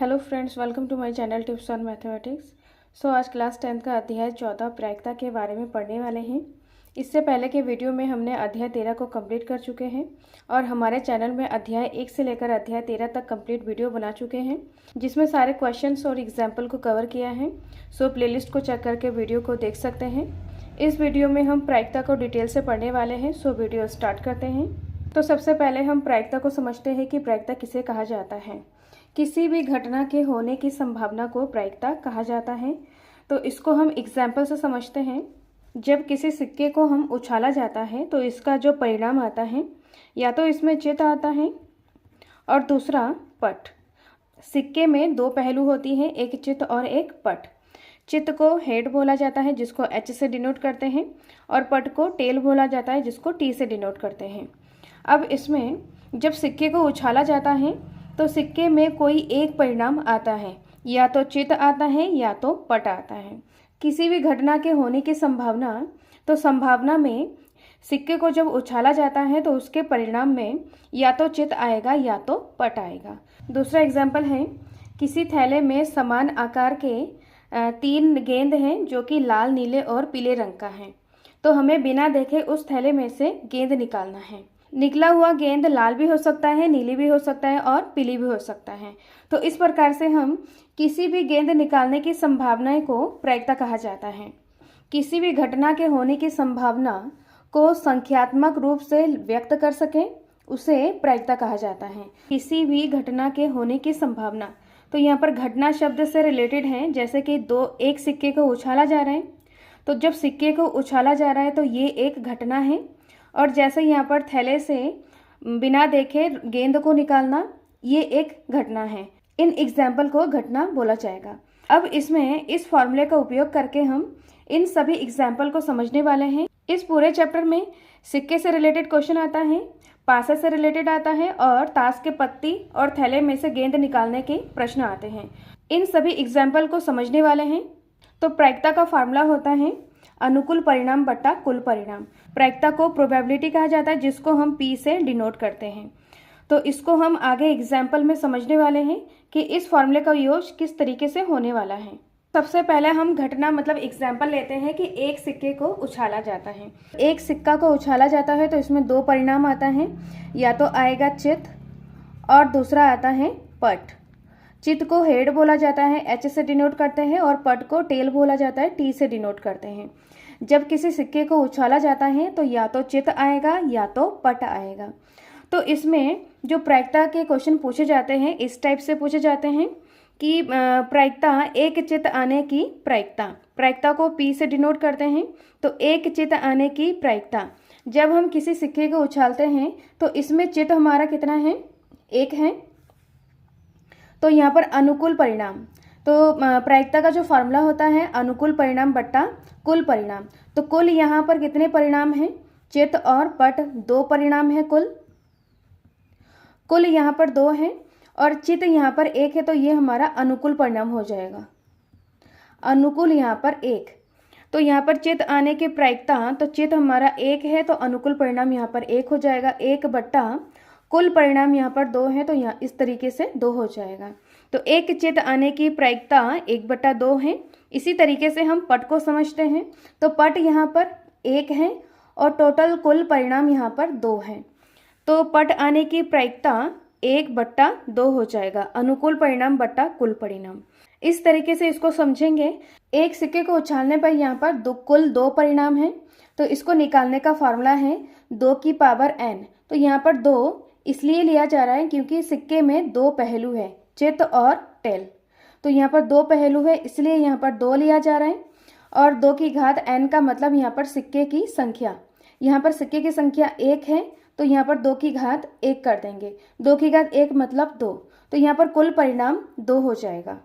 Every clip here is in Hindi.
Hello friends, welcome to my channel tips on mathematics. आज क्लास 10th का अध्याय 14 प्रायिकता के बारे में पढ़ने वाले हैं। इससे पहले के वीडियो में हमने अध्याय 13 को कंप्लीट कर चुके हैं और हमारे चैनल में अध्याय 1 से लेकर अध्याय 13 तक कंप्लीट वीडियो बना चुके हैं, जिसमें सारे क्वेश्चंस और एग्जाम्पल को कवर किया है। प्लेलिस्ट को चेक करके वीडियो को देख सकते हैं। इस वीडियो में हम प्रायिकता को डिटेल से पढ़ने वाले हैं। वीडियो स्टार्ट करते हैं। तो सबसे पहले हम प्रायिकता को समझते हैं कि प्रायिकता किसे कहा जाता है। किसी भी घटना के होने की संभावना को प्रायिकता कहा जाता है। तो इसको हम एग्जाम्पल से समझते हैं। जब किसी सिक्के को हम उछाला जाता है तो इसका जो परिणाम आता है, या तो इसमें चित्त आता है और दूसरा पट। सिक्के में दो पहलू होती हैं, एक चित्त और एक पट। चित्त को हेड बोला जाता है, जिसको एच से डिनोट करते हैं, और पट को टेल बोला जाता है, जिसको टी से डिनोट करते हैं। अब इसमें जब सिक्के को उछाला जाता है तो सिक्के में कोई एक परिणाम आता है, या तो चित्त आता है या तो पट आता है। किसी भी घटना के होने की संभावना, तो संभावना में सिक्के को जब उछाला जाता है तो उसके परिणाम में या तो चित्त आएगा या तो पट आएगा। दूसरा एग्जाम्पल है, किसी थैले में समान आकार के 3 गेंद हैं जो कि लाल, नीले और पीले रंग का है। तो हमें बिना देखे उस थैले में से गेंद निकालना है। निकला हुआ गेंद लाल भी हो सकता है, नीली भी हो सकता है और पीली भी हो सकता है। तो इस प्रकार से हम किसी भी गेंद निकालने की संभावना को प्रायिकता कहा जाता है। किसी भी घटना के होने की संभावना को संख्यात्मक रूप से व्यक्त कर सकें, उसे प्रायिकता कहा जाता है। किसी भी घटना के होने की संभावना, तो यहाँ पर घटना शब्द से रिलेटेड है। जैसे कि एक सिक्के को उछाला जा रहा है, तो जब सिक्के को उछाला जा रहा है तो ये एक घटना है। और जैसे यहाँ पर थैले से बिना देखे गेंद को निकालना, ये एक घटना है। इन एग्जाम्पल को घटना बोला जाएगा। अब इसमें इस फॉर्मूले का उपयोग करके हम इन सभी एग्जाम्पल को समझने वाले हैं। इस पूरे चैप्टर में सिक्के से रिलेटेड क्वेश्चन आता है, पासे से रिलेटेड आता है, और ताश के पत्ती और थैले में से गेंद निकालने के प्रश्न आते हैं। इन सभी एग्जाम्पल को समझने वाले हैं। तो प्रायिकता का फार्मूला होता है अनुकूल परिणाम बटा कुल परिणाम। प्रायिकता को प्रोबेबिलिटी कहा जाता है, जिसको हम पी से डिनोट करते हैं। तो इसको हम आगे एग्जाम्पल में समझने वाले हैं कि इस फॉर्मूले का यूज किस तरीके से होने वाला है। सबसे पहले हम घटना मतलब एग्जाम्पल लेते हैं कि एक सिक्के को उछाला जाता है। एक सिक्का को उछाला जाता है तो इसमें दो परिणाम आता है, या तो आएगा चित्त और दूसरा आता है पट। चित्त को हेड बोला जाता है, एच से डिनोट करते हैं, और पट को टेल बोला जाता है, टी से डिनोट करते हैं। जब किसी सिक्के को उछाला जाता है तो या तो चित्त आएगा या तो पट आएगा। तो इसमें जो प्रायिकता के क्वेश्चन पूछे जाते हैं, इस टाइप से पूछे जाते हैं कि प्रायिकता एक चित्त आने की प्रायिकता को पी से डिनोट करते हैं। तो एक चित्त आने की प्रायिकता, जब हम किसी सिक्के को उछालते हैं तो इसमें चित्त हमारा कितना है, एक है। तो यहाँ पर अनुकूल परिणाम, तो प्रायिकता का जो फार्मूला होता है अनुकूल परिणाम बट्टा कुल परिणाम। तो कुल यहाँ पर कितने परिणाम हैं, चित्त और पट, दो परिणाम है कुल यहाँ पर दो है, और चित्त यहाँ पर एक है। तो ये हमारा अनुकूल परिणाम हो जाएगा। अनुकूल यहाँ पर एक, तो यहाँ पर चित्त आने की प्रायिकता, तो चित्त हमारा एक है तो अनुकूल परिणाम यहाँ पर एक हो जाएगा। एक बट्टा कुल परिणाम यहाँ पर दो है, तो यहाँ इस तरीके से दो हो जाएगा। तो एक चित्त आने की प्रायिकता 1/2 है। इसी तरीके से हम पट को समझते हैं। तो पट यहाँ पर एक है और टोटल कुल परिणाम यहाँ पर 2 है। तो पट आने की प्रायिकता 1/2 हो जाएगा, अनुकूल परिणाम बट्टा कुल परिणाम। इस तरीके से इसको समझेंगे। एक सिक्के को उछालने पर यहाँ पर कुल 2 परिणाम है। तो इसको निकालने का फॉर्मूला है 2 की पावर n। तो यहाँ पर 2 इसलिए लिया जा रहा है क्योंकि सिक्के में 2 पहलू है, चित्त और टेल। तो यहाँ पर 2 पहलू है, इसलिए यहाँ पर 2 लिया जा रहा है। और 2 की घात n का मतलब यहाँ पर सिक्के की संख्या, यहाँ पर सिक्के की संख्या 1 है, तो यहाँ पर 2 की घात 1 कर देंगे। 2 की घात 1 मतलब 2। तो यहाँ पर कुल परिणाम 2 हो जाएगा।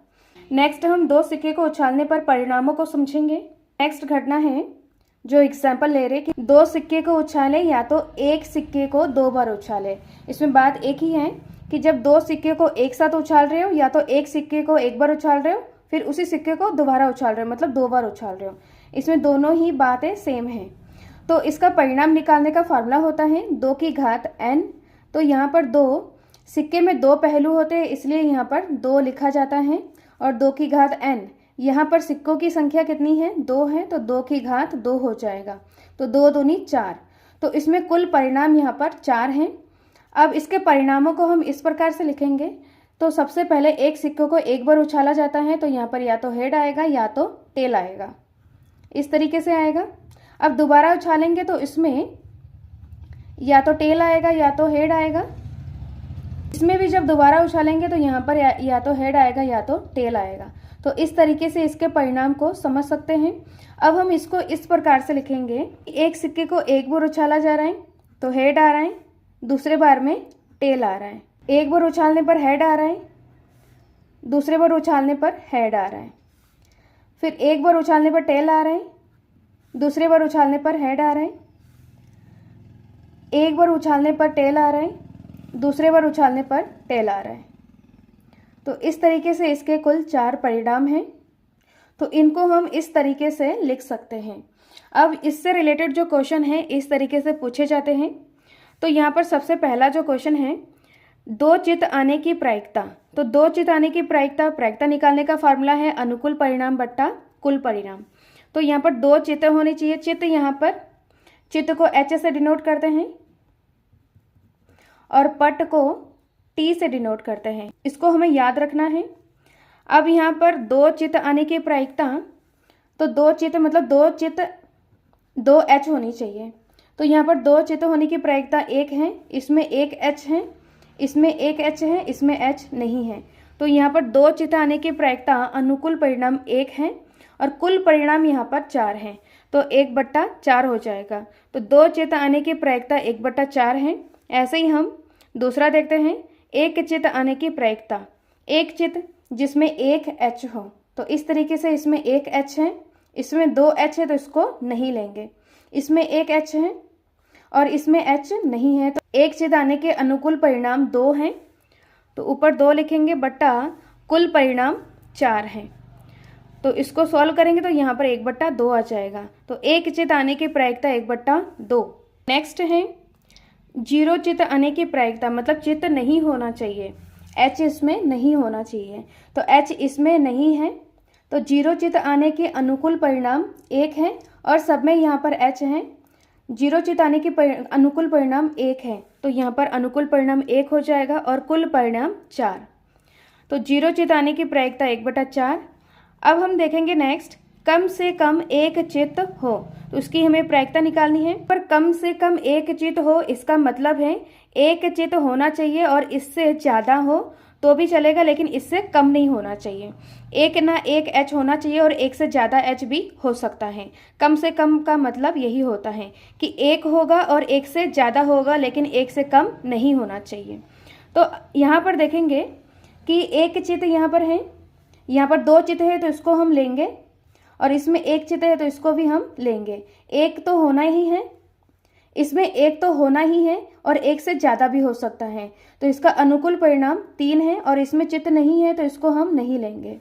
नेक्स्ट हम 2 सिक्के को उछालने पर परिणामों को समझेंगे। नेक्स्ट घटना है जो एग्जाम्पल ले रहे कि 2 सिक्के को उछाले, या तो एक सिक्के को 2 बार उछाले। इसमें बात एक ही है कि जब 2 सिक्के को एक साथ उछाल रहे हो, या तो एक सिक्के को एक बार उछाल रहे हो, फिर उसी सिक्के को दोबारा उछाल रहे हो, मतलब 2 बार उछाल रहे हो। इसमें दोनों ही बातें सेम है। तो इसका परिणाम निकालने का फॉर्मूला होता है 2 की घात n। तो यहाँ पर 2 सिक्के में दो पहलू होते हैं, इसलिए यहाँ पर 2 लिखा जाता है और 2 की घात n। यहाँ पर सिक्कों की संख्या कितनी है? 2 है, तो 2 की घात 2 हो जाएगा, तो 2 दूनी 4। तो इसमें कुल परिणाम यहाँ पर 4 हैं। अब इसके परिणामों को हम इस प्रकार से लिखेंगे। तो सबसे पहले एक सिक्के को एक बार उछाला जाता है, तो यहाँ पर या तो हेड आएगा या तो टेल आएगा, इस तरीके से आएगा। अब दोबारा उछालेंगे तो इसमें या तो टेल आएगा या तो हेड आएगा। इसमें भी जब दोबारा उछालेंगे तो यहाँ पर या तो हेड आएगा या तो टेल आएगा। तो इस तरीके से इसके परिणाम को समझ सकते हैं। अब हम इसको इस प्रकार से लिखेंगे, एक सिक्के को एक बार उछाला जा रहा है तो हेड आ रहा है, दूसरे बार में टेल आ रहा है। एक बार उछालने पर हेड आ रहा है, दूसरे बार उछालने पर हेड आ रहा है। फिर एक बार उछालने पर टेल आ रहा है, दूसरे बार उछालने पर हेड आ रहा है। एक बार उछालने पर टेल आ रहा है, दूसरे बार उछालने पर टेल आ रहा है। तो इस तरीके से इसके कुल 4 परिणाम हैं। तो इनको हम इस तरीके से लिख सकते हैं। अब इससे रिलेटेड जो क्वेश्चन है इस तरीके से पूछे जाते हैं। तो यहाँ पर सबसे पहला जो क्वेश्चन है, 2 चित्त आने की प्रायिकता। तो 2 चित्त आने की प्रायिकता निकालने का फार्मूला है अनुकूल परिणाम बट्टा कुल परिणाम। तो यहाँ पर 2 चित्त होनी चाहिए। चित्त यहाँ पर चित्त को H से डिनोट करते हैं और पट को T से डिनोट करते हैं। इसको हमें याद रखना है। अब यहाँ पर 2 चित्त आने की प्रायिकता, तो 2 चित्त मतलब 2 चित्त 2 H होनी चाहिए। तो यहाँ पर 2 चित्त होने की प्रायिकता 1 है, इसमें 1 H है, इसमें 1 H है, इसमें H नहीं है। तो यहाँ पर 2 चित्त आने की प्रायिकता अनुकूल परिणाम 1 है और कुल परिणाम यहाँ पर 4 है, तो 1/4 हो जाएगा। तो 2 चित्त आने की प्रायिकता 1/4 है। ऐसे ही हम दूसरा देखते हैं, एक चित्त आने की प्रायिकता। एक चित्त जिसमें 1 H हो, तो इस तरीके से इसमें 1 H है, इसमें 2 H है तो इसको नहीं लेंगे। इसमें 1 H है और इसमें H नहीं है, तो एक चित्त आने के अनुकूल परिणाम 2 हैं, तो ऊपर 2 लिखेंगे बट्टा कुल परिणाम 4 हैं। तो इसको सॉल्व करेंगे तो यहाँ पर 1/2 आ जाएगा। तो एक चित्त आने की प्रायिकता 1/2। नेक्स्ट है 0 चित्त आने की प्रायिकता, मतलब चित्त नहीं होना चाहिए, H इसमें नहीं होना चाहिए। तो H इसमें नहीं है, तो 0 चित्त आने के अनुकूल परिणाम 1 है और सब में यहाँ पर H है। 0 चित्त आने के अनुकूल परिणाम 1 है, तो यहाँ पर अनुकूल परिणाम 1 हो जाएगा और कुल परिणाम 4। तो 0 चित्त आने की प्रायिकता 1/4। अब हम देखेंगे नेक्स्ट, कम से कम एक चित्त हो, तो उसकी हमें प्रायिकता निकालनी है। पर कम से कम एक चित्त हो, इसका मतलब है एक चित्त होना चाहिए और इससे ज़्यादा हो तो भी चलेगा, लेकिन इससे कम नहीं होना चाहिए। एक ना एक H होना चाहिए और एक से ज़्यादा H भी हो सकता है। कम से कम का मतलब यही होता है कि एक होगा और एक से ज़्यादा होगा, लेकिन एक से कम नहीं होना चाहिए। तो यहाँ पर देखेंगे कि एक चित्त यहाँ पर है, यहाँ पर 2 चित्त है तो इसको हम लेंगे और इसमें 1 चित्त है तो इसको भी हम लेंगे। एक तो होना ही है, इसमें एक तो होना ही है और एक से ज़्यादा भी हो सकता है, तो इसका अनुकूल परिणाम 3 है और इसमें चित्त नहीं है तो इसको हम नहीं लेंगे।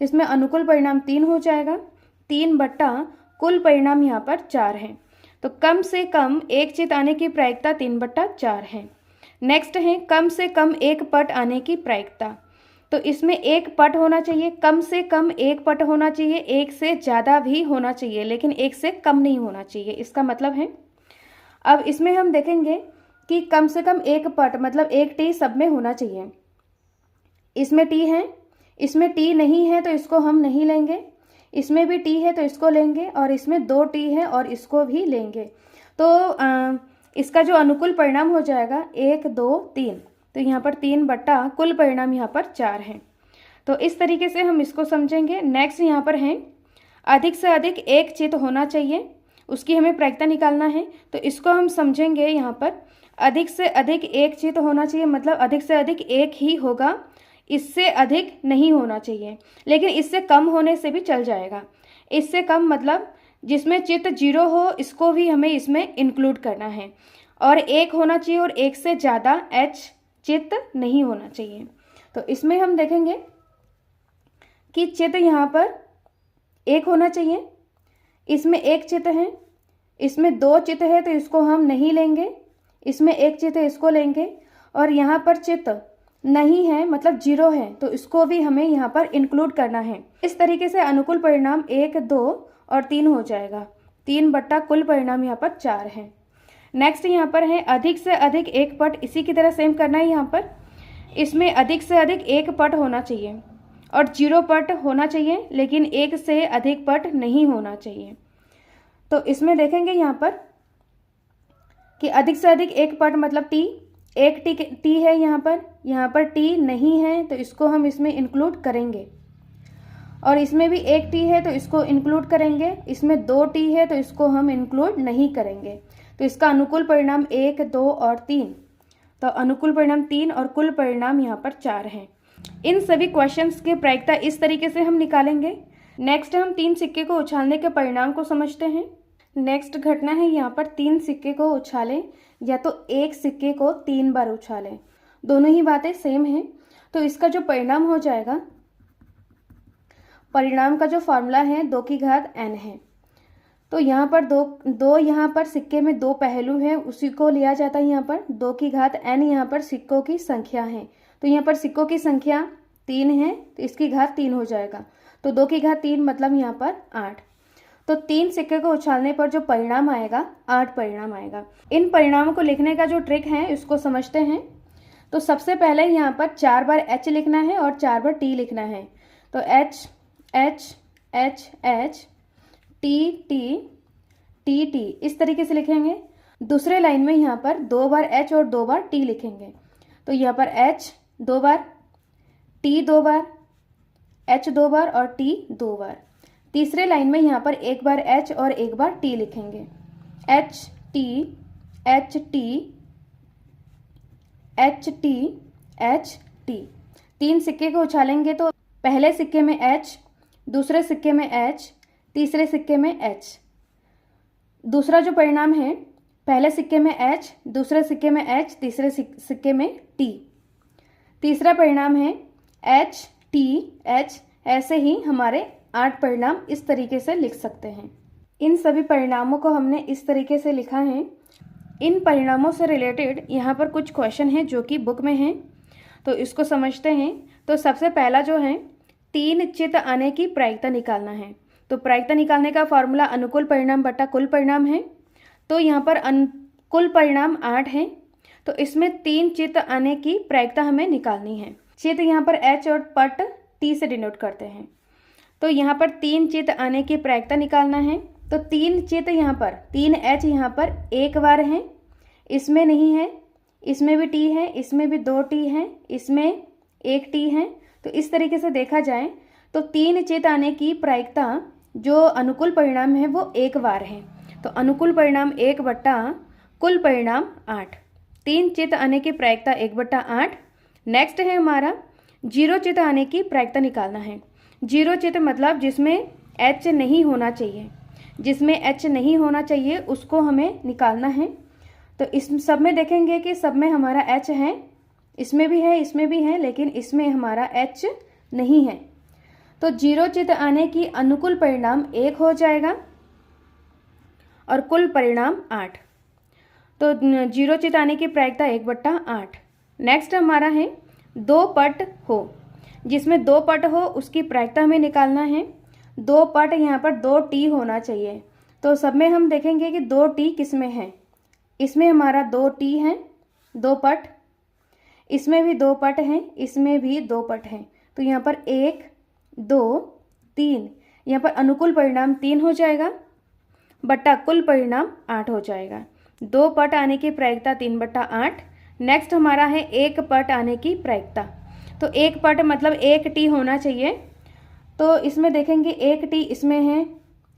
इसमें अनुकूल परिणाम 3 हो जाएगा। 3 बट्टा कुल परिणाम यहाँ पर 4 है, तो कम से कम एक चित्त आने की प्रायिकता 3/4 है। नेक्स्ट है कम से कम एक पट आने की प्रायिकता। तो इसमें एक पट होना चाहिए, कम से कम एक पट होना चाहिए, एक से ज़्यादा भी होना चाहिए, लेकिन एक से कम नहीं होना चाहिए, इसका मतलब है। अब इसमें हम देखेंगे कि कम से कम एक पट मतलब एक टी सब में होना चाहिए। इसमें टी है, इसमें टी नहीं है तो इसको हम नहीं लेंगे, इसमें भी टी है तो इसको लेंगे और इसमें 2 टी है और इसको भी लेंगे। तो इसका जो अनुकूल परिणाम हो जाएगा 1 2 3, तो यहाँ पर 3 बट्टा कुल परिणाम यहाँ पर 4 है। तो इस तरीके से हम इसको समझेंगे। नेक्स्ट यहाँ पर है अधिक से अधिक एक चित्त होना चाहिए, उसकी हमें प्रायिकता निकालना है। तो इसको हम समझेंगे, यहाँ पर अधिक से अधिक एक चित्त होना चाहिए, मतलब अधिक से अधिक एक ही होगा, इससे अधिक नहीं होना चाहिए, लेकिन इससे कम होने से भी चल जाएगा। इससे कम मतलब जिसमें चित्त 0 हो इसको भी हमें इसमें इंक्लूड करना है, और 1 होना चाहिए और 1 से ज़्यादा H चित्त नहीं होना चाहिए। तो इसमें हम देखेंगे कि चित्त यहाँ पर 1 होना चाहिए, इसमें 1 चित्त है, इसमें 2 चित्त है तो इसको हम नहीं लेंगे, इसमें 1 चित्त है इसको लेंगे, और यहाँ पर चित्त नहीं है मतलब 0 है, तो इसको भी हमें यहाँ पर इंक्लूड करना है। इस तरीके से अनुकूल परिणाम 1, 2 और 3 हो जाएगा। 3 बट्टा कुल परिणाम यहाँ पर 4 है। नेक्स्ट यहाँ पर है अधिक से अधिक एक पट, इसी की तरह सेम करना है। यहाँ पर इसमें अधिक से अधिक एक पट होना चाहिए और 0 पट होना चाहिए, लेकिन 1 से अधिक पट नहीं होना चाहिए। तो इसमें देखेंगे यहाँ पर कि अधिक से अधिक एक पट मतलब टी, एक टी है यहाँ पर टी नहीं है तो इसको हम इसमें इंक्लूड करेंगे, और इसमें भी एक टी है तो इसको इंक्लूड करेंगे, इसमें 2 टी है तो इसको हम इंक्लूड नहीं करेंगे। तो इसका अनुकूल परिणाम 1, 2 और 3, तो अनुकूल परिणाम 3 और कुल परिणाम यहाँ पर 4 हैं। इन सभी क्वेश्चंस की प्रायिकता इस तरीके से हम निकालेंगे। नेक्स्ट हम 3 सिक्के को उछालने के परिणाम को समझते हैं। नेक्स्ट घटना है यहाँ पर 3 सिक्के को उछालें या तो एक सिक्के को 3 बार उछालें, दोनों ही बातें सेम हैं। तो इसका जो परिणाम हो जाएगा, परिणाम का जो फॉर्मूला है 2 की घात n है। तो यहाँ पर दो यहाँ पर सिक्के में 2 पहलू हैं, उसी को लिया जाता है। यहाँ पर 2 की घात n यहाँ पर सिक्कों की संख्या है, तो यहाँ पर सिक्कों की संख्या 3 है तो इसकी घात 3 हो जाएगा। तो 2 की घात 3 मतलब यहाँ पर 8। तो 3 सिक्के को उछालने पर जो परिणाम आएगा 8 परिणाम आएगा। इन परिणामों को लिखने का जो ट्रिक है इसको समझते हैं। तो सबसे पहले यहाँ पर 4 बार h लिखना है और 4 बार t लिखना है। तो h h h h t t t t इस तरीके से लिखेंगे। दूसरे लाइन में यहाँ पर 2 बार h और 2 बार t लिखेंगे। तो यहाँ पर h 2 बार, t 2 बार, h 2 बार और t 2 बार। तीसरे लाइन में यहाँ पर 1 बार h और 1 बार t लिखेंगे। h t h t h t h t। 3 सिक्के को उछालेंगे तो पहले सिक्के में h, दूसरे सिक्के में h, तीसरे सिक्के में h। दूसरा जो परिणाम है पहले सिक्के में h, दूसरे सिक्के में h, तीसरे सिक्के में t। तीसरा परिणाम है h t h। ऐसे ही हमारे 8 परिणाम इस तरीके से लिख सकते हैं। इन सभी परिणामों को हमने इस तरीके से लिखा है। इन परिणामों से रिलेटेड यहाँ पर कुछ क्वेश्चन हैं जो कि बुक में हैं, तो इसको समझते हैं। तो सबसे पहला जो है 3 चित्त आने की प्रायिकता निकालना है। तो प्रायिकता निकालने का फॉर्मूला अनुकूल परिणाम बटा कुल परिणाम है। तो यहाँ पर कुल परिणाम 8 है, तो इसमें 3 चित्त आने की प्रायिकता हमें निकालनी है। चित्त यहाँ पर h और पट t से डिनोट करते हैं। तो यहाँ पर 3 चित्त आने की प्रायिकता निकालना है। तो 3 चित्त यहाँ पर 3h यहाँ पर 1 बार है, इसमें नहीं है, इसमें भी t है, इसमें भी 2 t है, इसमें 1 t है। तो इस तरीके से देखा जाए तो 3 चित्त आने की प्रायिकता जो अनुकूल परिणाम है वो 1 बार है। तो अनुकूल परिणाम 1 बट्टा कुल परिणाम 8। 3 चित्त आने की प्रायिकता 1 बट्टा 8। नेक्स्ट है हमारा 0 चित्त आने की प्रायिकता निकालना है। 0 चित्त मतलब जिसमें h नहीं होना चाहिए, जिसमें h नहीं होना चाहिए उसको हमें निकालना है। तो इस सब में देखेंगे कि सब में हमारा h है, इसमें भी है, इसमें भी है, लेकिन इसमें हमारा h नहीं है। तो 0 चित्त आने की अनुकूल परिणाम 1 हो जाएगा और कुल परिणाम 8। तो 0 चित्त आने की प्रायिकता 1 बट्टा 8। नेक्स्ट हमारा है 2 पट हो, जिसमें 2 पट हो उसकी प्रायिकता हमें निकालना है। 2 पट यहाँ पर 2 टी होना चाहिए। तो सब में हम देखेंगे कि 2 टी किस में है। इसमें हमारा 2 टी है, 2 पट, इसमें भी 2 पट हैं, इसमें भी 2 पट हैं। तो यहाँ पर 1 2 3, यहाँ पर अनुकूल परिणाम 3 हो जाएगा बट्टा कुल परिणाम 8 हो जाएगा। 2 पट आने की प्रायिकता 3 बट्टा 8। नेक्स्ट हमारा है 1 पट आने की प्रायिकता। तो 1 पट मतलब 1 टी होना चाहिए। तो इसमें देखेंगे 1 टी इसमें है,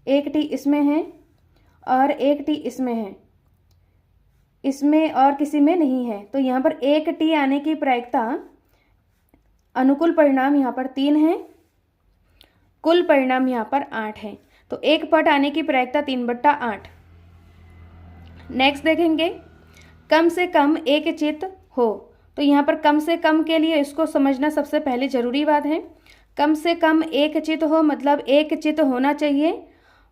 1 टी इसमें है और 1 टी इसमें है, इसमें और किसी में नहीं है। तो यहाँ पर 1 टी आने की प्रायिकता अनुकूल परिणाम यहाँ पर 3 है, कुल परिणाम यहाँ पर 8 है। तो 1 पट आने की प्रायिकता 3 बट्टा 8। नेक्स्ट देखेंगे कम से कम एक चित्त हो। तो यहाँ पर कम से कम के लिए इसको समझना सबसे पहले ज़रूरी बात है। कम से कम एक चित्त हो मतलब एक चित्त होना चाहिए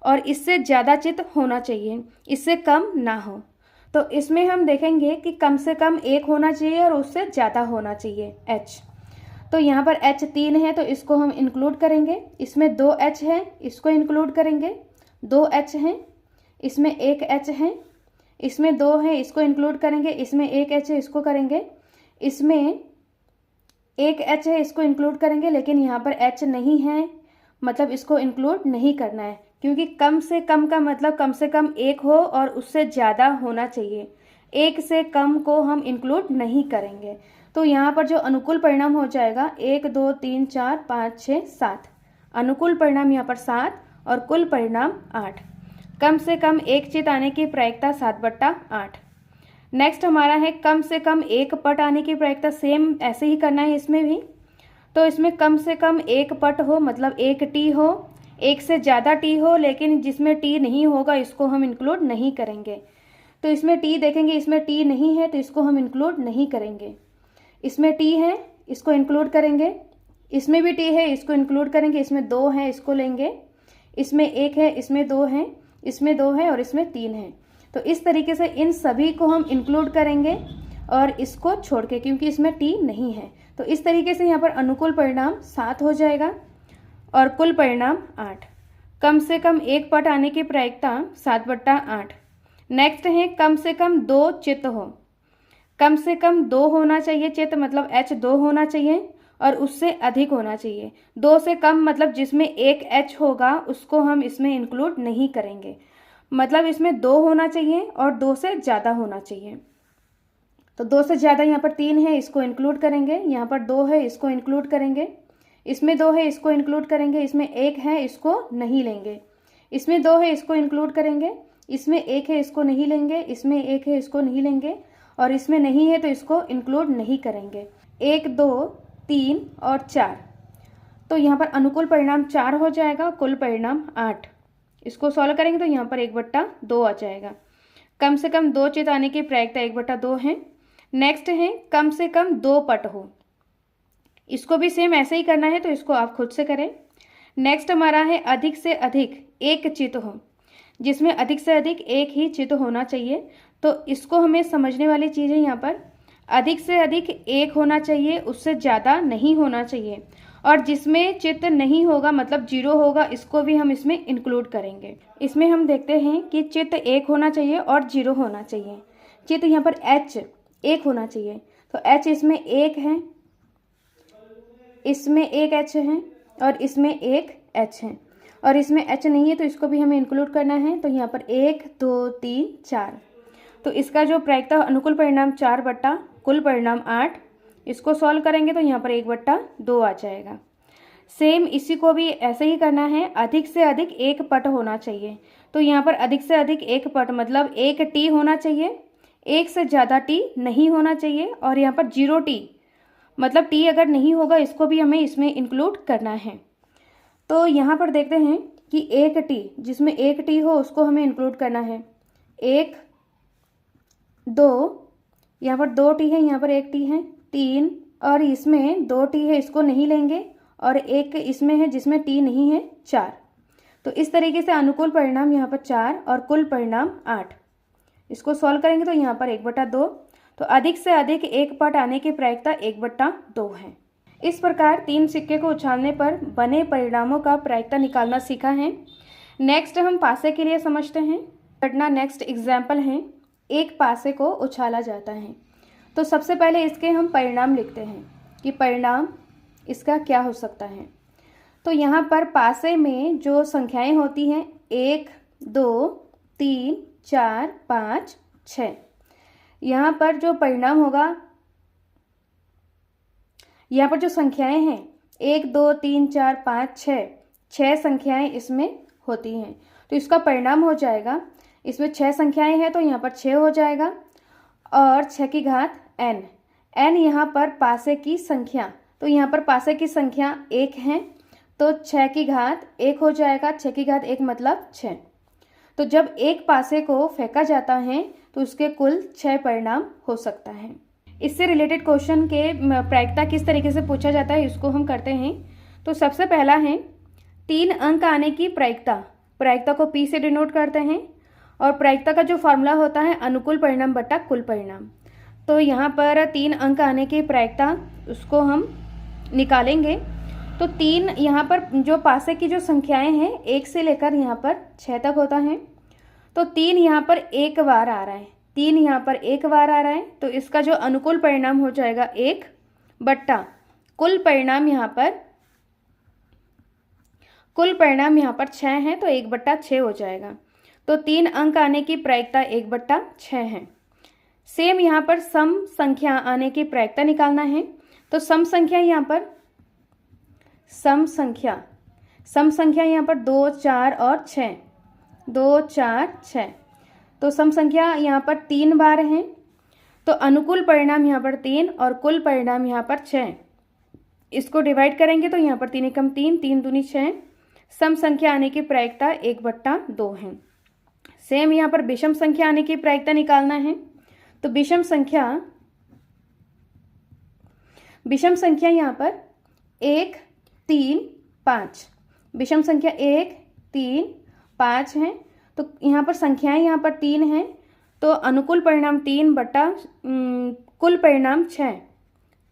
और इससे ज़्यादा चित्त होना चाहिए, इससे कम ना हो। तो इसमें हम देखेंगे कि कम से कम एक होना चाहिए और उससे ज़्यादा होना चाहिए H। तो यहाँ पर H 3 है तो इसको हम इंक्लूड करेंगे। इसमें 2 H है, इसको इंक्लूड करेंगे। 2 H हैं, इसमें 1 H है, इसमें 2 है, इसको इंक्लूड करेंगे। इसमें 1 H है, इसको करेंगे। इसमें 1 H है, इसको इंक्लूड करेंगे। लेकिन यहाँ पर H नहीं है, मतलब इसको इंक्लूड नहीं करना है, क्योंकि कम से कम का मतलब कम से कम एक हो और उससे ज़्यादा होना चाहिए। एक से कम को हम इंक्लूड नहीं करेंगे। तो यहाँ पर जो अनुकूल परिणाम हो जाएगा 1 2 3 4 5 6 7, अनुकूल परिणाम यहाँ पर 7 और कुल परिणाम 8। कम से कम एक चित आने की प्रायिकता 7/8। नेक्स्ट हमारा है कम से कम एक पट आने की प्रायिकता। सेम ऐसे ही करना है इसमें भी। तो इसमें कम से कम एक पट हो, मतलब एक टी हो, एक से ज़्यादा टी हो, लेकिन जिसमें टी नहीं होगा इसको हम इंक्लूड नहीं करेंगे। तो इसमें टी देखेंगे, इसमें टी नहीं है तो इसको हम इंक्लूड नहीं करेंगे। इसमें टी है, इसको इंक्लूड करेंगे। इसमें भी टी है, इसको इंक्लूड करेंगे। इसमें 2 है, इसको लेंगे। इसमें 1 है, इसमें 2 है, इसमें 2 है और इसमें 3 है। तो इस तरीके से इन सभी को हम इंक्लूड करेंगे और इसको छोड़ के, क्योंकि इसमें टी नहीं है। तो इस तरीके से यहाँ पर अनुकूल परिणाम 7 हो जाएगा और कुल परिणाम 8। कम से कम एक पट आने की प्रायिकता 7/8। नेक्स्ट है कम से कम 2 चित्त हो। कम से कम 2 होना चाहिए चित्त, मतलब H 2 होना चाहिए और उससे अधिक होना चाहिए। 2 से कम मतलब जिसमें 1 H होगा उसको हम इसमें इंक्लूड नहीं करेंगे। मतलब इसमें 2 होना चाहिए और 2 से ज़्यादा होना चाहिए। तो 2 से ज़्यादा यहाँ पर 3 है, इसको इंक्लूड करेंगे। यहाँ पर 2 है, इसको इंक्लूड करेंगे। इसमें 2 है, इसको इंक्लूड करेंगे। इसमें 1 है, इसको नहीं लेंगे। इसमें 2 है, इसको इंक्लूड करेंगे। इसमें 1 है, इसको नहीं लेंगे। इसमें 1 है, इसको नहीं लेंगे और इसमें नहीं है तो इसको इंक्लूड नहीं करेंगे। 1 2 3 और 4, तो यहाँ पर अनुकूल परिणाम 4 हो जाएगा, कुल परिणाम 8। इसको सॉल्व करेंगे तो यहाँ पर 1/2 आ जाएगा। कम से कम 2 चित आने की प्रायिकता 1/2 है। नेक्स्ट है कम से कम 2 पट हो। इसको भी सेम ऐसे ही करना है, तो इसको आप खुद से करें। नेक्स्ट हमारा है अधिक से अधिक एक चित हो, जिसमें अधिक से अधिक एक ही चित होना चाहिए। तो इसको हमें समझने वाली चीज़ है यहाँ पर, अधिक से अधिक एक होना चाहिए, उससे ज़्यादा नहीं होना चाहिए। और जिसमें चित्त नहीं होगा मतलब 0 होगा, इसको भी हम इसमें इंक्लूड करेंगे। इसमें हम देखते हैं कि चित्त 1 होना चाहिए और 0 होना चाहिए। चित्त यहाँ पर H 1 होना चाहिए, तो H इसमें 1 है, इसमें 1 H है और इसमें 1 H है और इसमें H नहीं है तो इसको भी हमें इंक्लूड करना है। तो यहाँ पर 1 2 3 4, तो इसका जो प्रायिकता अनुकूल परिणाम 4 बट्टा कुल परिणाम 8। इसको सॉल्व करेंगे तो यहाँ पर 1/2 आ जाएगा। सेम इसी को भी ऐसे ही करना है, अधिक से अधिक एक पट होना चाहिए। तो यहाँ पर अधिक से अधिक एक पट मतलब 1 टी होना चाहिए, एक से ज़्यादा टी नहीं होना चाहिए। और यहाँ पर 0 टी मतलब टी अगर नहीं होगा इसको भी हमें इसमें इंक्लूड करना है। तो यहाँ पर देखते हैं कि 1 टी, जिसमें 1 टी हो उसको हमें इंक्लूड करना है। 1 2, यहाँ पर 2 टी है, यहाँ पर 1 टी है, 3 और इसमें 2 टी है, इसको नहीं लेंगे और 1 इसमें है जिसमें टी नहीं है, 4। तो इस तरीके से अनुकूल परिणाम यहाँ पर 4 और कुल परिणाम 8। इसको सॉल्व करेंगे तो यहाँ पर 1/2। तो अधिक से अधिक एक पट आने की प्रायिकता 1/2 है। इस प्रकार 3 सिक्के को उछालने पर बने परिणामों का प्रायिकता निकालना सीखा है। नेक्स्ट हम पासे के लिए समझते हैं। घटना नेक्स्ट एग्जाम्पल है, एक पासे को उछाला जाता है। तो सबसे पहले इसके हम परिणाम लिखते हैं कि परिणाम इसका क्या हो सकता है। तो यहाँ पर पासे में जो संख्याएं होती हैं 1 2 3 4 5 6, यहाँ पर जो परिणाम होगा, यहाँ पर जो संख्याएं हैं 1 2 3 4 5 6 संख्याएं इसमें होती हैं। तो इसका परिणाम हो जाएगा, इसमें 6 संख्याएं हैं तो यहाँ पर 6 हो जाएगा और 6 की घात n। n यहाँ पर पासे की संख्या, तो यहाँ पर पासे की संख्या 1 है तो 6 की घात 1 हो जाएगा। 6 की घात 1 मतलब 6। तो जब एक पासे को फेंका जाता है तो उसके कुल 6 परिणाम हो सकता है। इससे रिलेटेड क्वेश्चन के प्रायिकता किस तरीके से पूछा जाता है इसको हम करते हैं। तो सबसे पहला है 3 अंक आने की प्रायिकता। प्रायिकता को P से डिनोट करते हैं और प्रायिकता का जो फॉर्मूला होता है अनुकूल परिणाम बटा कुल परिणाम। तो यहाँ पर 3 अंक आने की प्रायिकता उसको हम निकालेंगे। तो 3 यहाँ पर जो पासे की जो संख्याएं हैं 1 से लेकर यहाँ पर 6 तक होता है। तो 3 यहाँ पर एक बार आ रहा है, 3 यहाँ पर एक बार आ रहा है, तो इसका जो अनुकूल परिणाम हो जाएगा 1 बट्टा कुल परिणाम यहाँ पर 6 है, तो 1 बट्टा 6 हो जाएगा। तो 3 अंक आने की प्रायिकता 1 बट्टा 6 है। सेम यहाँ पर सम संख्या आने की प्रायिकता निकालना है। तो सम संख्या यहाँ पर सम संख्या यहाँ पर 2, 4 और 6, 2, 4, 6। तो सम संख्या यहाँ पर 3 बार हैं। तो अनुकूल परिणाम यहाँ पर 3 और कुल परिणाम यहाँ पर 6। इसको डिवाइड करेंगे तो यहाँ पर 3 एकम 3, 3 दूनी 6। सम संख्या आने की प्रायिकता 1 बट्टा 2 है। सेम यहाँ पर विषम संख्या आने की प्रायिकता निकालना है। तो विषम संख्या यहाँ पर 1, 3, 5, विषम संख्या 1, 3, 5 है। तो यहाँ पर संख्याएं यहाँ पर 3 हैं, तो अनुकूल परिणाम 3 बट्टा कुल परिणाम 6।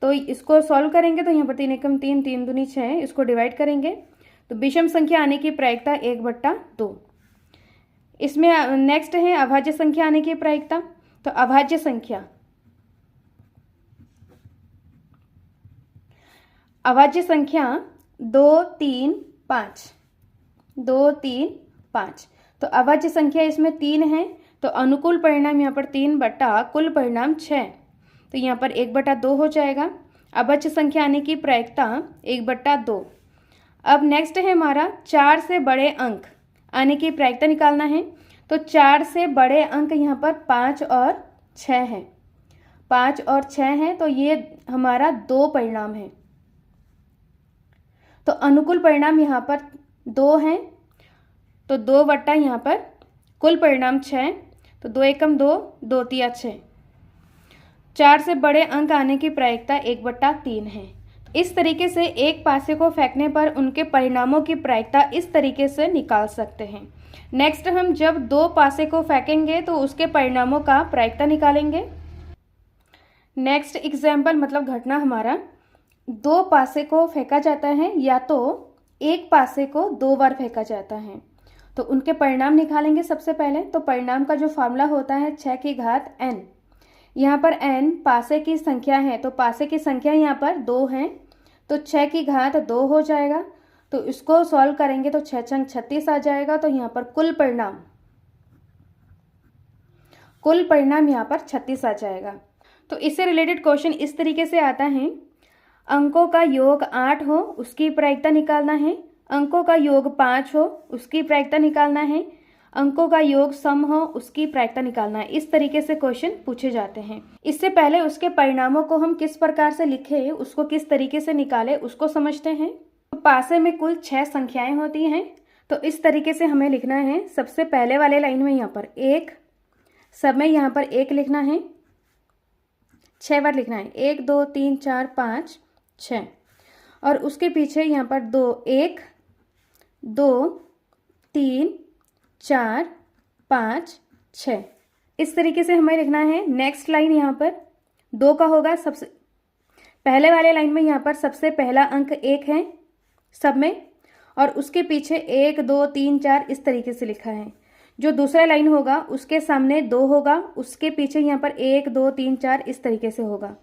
तो इसको सॉल्व करेंगे तो यहाँ पर 3 एकम 3, 3 दूनी 6, इसको डिवाइड करेंगे तो विषम संख्या आने की प्रायिकता 1 बट्टा 2। इसमें नेक्स्ट है अभाज्य संख्या आने की प्रायिकता। तो अभाज्य संख्या 2, 3, 5, 2, 3, 5। तो अभाज्य संख्या इसमें 3 है, तो अनुकूल परिणाम यहाँ पर 3 बट्टा कुल परिणाम 6, तो यहाँ पर 1 बट्टा 2 हो जाएगा। अभाज्य संख्या आने की प्रायिकता 1 बट्टा 2। अब नेक्स्ट है हमारा 4 से बड़े अंक आने की प्रायिकता निकालना है। तो 4 से बड़े अंक यहाँ पर 5 और 6 है, 5 और 6 है, तो ये हमारा 2 परिणाम है। तो अनुकूल परिणाम यहाँ पर 2 है, तो 2 बट्टा यहाँ पर कुल परिणाम 6, तो 2 एकम 2, 2 तिया 6। 4 से बड़े अंक आने की प्रायिकता 1 बट्टा 3 है। इस तरीके से एक पासे को फेंकने पर उनके परिणामों की प्रायिकता इस तरीके से निकाल सकते हैं। नेक्स्ट हम जब 2 पासे को फेंकेंगे तो उसके परिणामों का प्रायिकता निकालेंगे। नेक्स्ट एग्जाम्पल मतलब घटना हमारा 2 पासे को फेंका जाता है या तो एक पासे को 2 बार फेंका जाता है, तो उनके परिणाम निकालेंगे। सबसे पहले तो परिणाम का जो फॉर्मूला होता है 6 की घात n। यहाँ पर n पासे की संख्या है, तो पासे की संख्या यहाँ पर 2 है, तो 6 की घात 2 हो जाएगा। तो इसको सॉल्व करेंगे तो 6 छंग 36 आ जाएगा। तो यहाँ पर कुल परिणाम यहाँ पर 36 आ जाएगा। तो इससे रिलेटेड क्वेश्चन इस तरीके से आता है, अंकों का योग 8 हो उसकी प्रायिकता निकालना है, अंकों का योग 5 हो उसकी प्रायिकता निकालना है, अंकों का योग सम हो उसकी प्रायिकता निकालना है। इस तरीके से क्वेश्चन पूछे जाते हैं। इससे पहले उसके परिणामों को हम किस प्रकार से लिखे, उसको किस तरीके से निकाले, उसको समझते हैं। तो पासे में कुल 6 संख्याएं होती हैं, तो इस तरीके से हमें लिखना है। सबसे पहले वाले लाइन में यहाँ पर 1, सब में यहाँ पर 1 लिखना है, 6 बार लिखना है, 1, 2, 3, 4, 5, 6। और उसके पीछे यहाँ पर 2, 1, 2, 3, 4, 5, 6। इस तरीके से हमें लिखना है। नेक्स्ट लाइन यहाँ पर 2 का होगा। सबसे पहले वाले लाइन में यहाँ पर सबसे पहला अंक 1 है सब में, और उसके पीछे 1, 2, 3, 4 इस तरीके से लिखा है। जो दूसरा लाइन होगा उसके सामने 2 होगा, उसके पीछे यहाँ पर 1, 2, 3, 4 इस तरीके से होगा।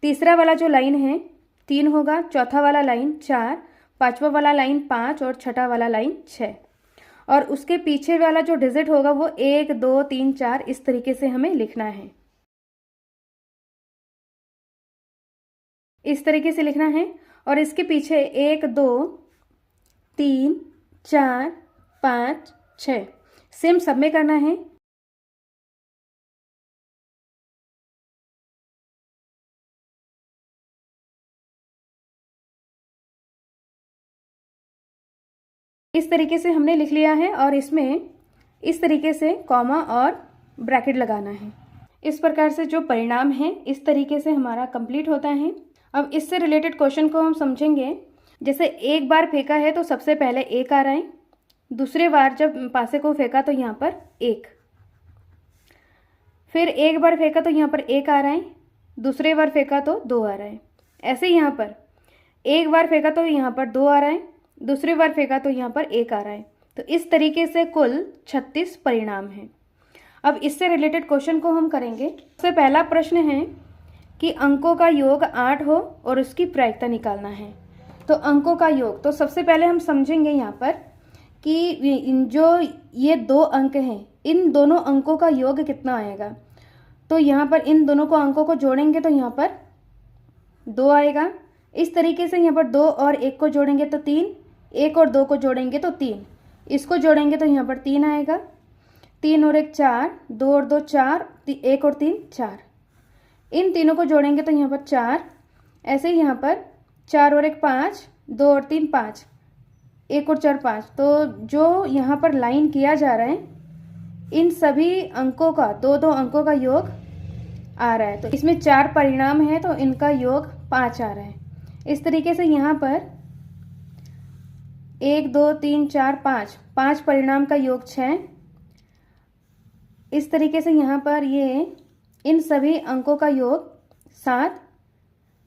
तीसरा वाला जो लाइन है 3 होगा, चौथा वाला लाइन 4, पांचवा वाला लाइन 5 और छठा वाला लाइन 6। और उसके पीछे वाला जो डिजिट होगा वो 1, 2, 3, 4 इस तरीके से हमें लिखना है। इस तरीके से लिखना है। और इसके पीछे 1, 2, 3, 4, 5, 6 सेम सब में करना है। इस तरीके से हमने लिख लिया है और इसमें इस तरीके से कॉमा और ब्रैकेट लगाना है। इस प्रकार से जो परिणाम है इस तरीके से हमारा कंप्लीट होता है। अब इससे रिलेटेड क्वेश्चन को हम समझेंगे। जैसे एक बार फेंका है तो सबसे पहले 1 आ रहा है, दूसरे बार जब पासे को फेंका तो यहाँ पर 1, फिर एक बार फेंका तो यहाँ पर 1 आ रहा है, दूसरे बार फेंका तो 2 आ रहा है। ऐसे ही यहाँ पर एक बार फेंका तो यहाँ पर 2 आ रहा है, दूसरी बार फेंका तो यहाँ पर 1 आ रहा है। तो इस तरीके से कुल 36 परिणाम हैं। अब इससे रिलेटेड क्वेश्चन को हम करेंगे। सबसे पहला प्रश्न है कि अंकों का योग 8 हो और उसकी प्रायिकता निकालना है। तो अंकों का योग, तो सबसे पहले हम समझेंगे यहाँ पर कि जो ये 2 अंक हैं, इन दोनों अंकों का योग कितना आएगा। तो यहाँ पर इन दोनों को अंकों को जोड़ेंगे तो यहाँ पर 2 आएगा। इस तरीके से यहाँ पर 2 और 1 को जोड़ेंगे तो 3, 1 और 2 को जोड़ेंगे तो 3, इसको जोड़ेंगे तो यहाँ पर 3 आएगा। 3 और 1 4, 2 और 2 4, 1 और 3 4, इन तीनों को जोड़ेंगे तो यहाँ पर 4। ऐसे ही यहाँ पर 4 और 1 5, 2 और 3 5, 1 और 4 5। तो जो यहाँ पर लाइन किया जा रहा है, इन सभी अंकों का 2-2 अंकों का योग आ रहा है। तो इसमें 4 परिणाम है तो इनका योग 5 आ रहा है। इस तरीके से यहाँ पर 1 2 3 4 5 परिणाम का योग 6। इस तरीके से यहाँ पर ये इन सभी अंकों का योग 7।